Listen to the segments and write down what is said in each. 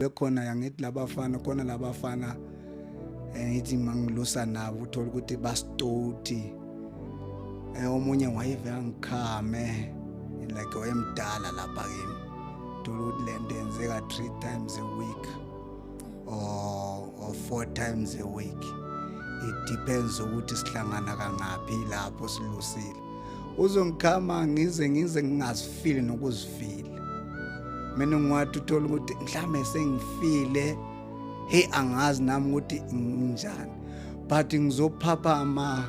bekhona yangithi labafana khona labafana ngithi mangilusa nabo uthola ukuthi bastoti omunye wayive angikhame like oyemdala lapha kimi uthola ukuthi lento yenzeka 3 times a week or 4 times a week. It depends ukuthi sihlangana kangaphi lapho silusile. Uzongikhama ngize ngingazifili nokuzifila. Mina ngiwathi uthola ukuthi mhlambe sengifile hey angazi nami ukuthi njani but ngizophaphama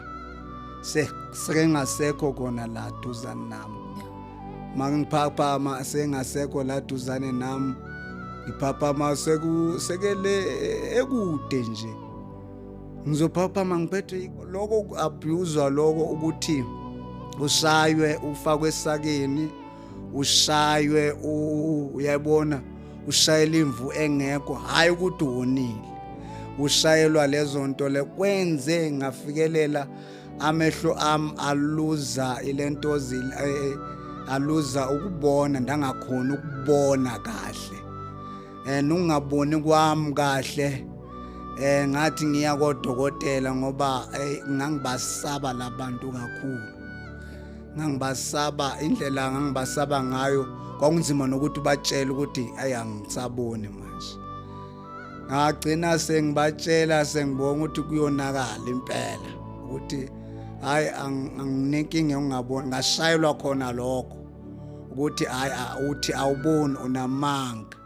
sengasekho khona la duzane nami mangiphaphama sengasekho la duzane nami ngiphaphama sekele ekude nje ngizophaphama ngiphethwe lokho abuse lokho ukuthi ushaywe ufakwe esakeni ushaywe uyabona ushayela imvu engekho hayi ukuthi wonile ushayelwa lezo nto lekwenze ngafikelela amehlo am aluza ilentozi aluza ukubona ndangakhona ukubona kahle nungaboni kwami kahle ngathi ngiya kodokotela ngoba ngangibasaba labantu kakhulu ngangibasaba indlela ngangibasaba ngayo kwakunzima nokuthi batshele ukuthi ayangisaboni manje ngagcina sengibatshela sengibonga ukuthi kuyonakala impela ukuthi hayi anginenkinga ungaboni ngashayelwa khona lokho ukuthi hayi uthi awuboni unamanga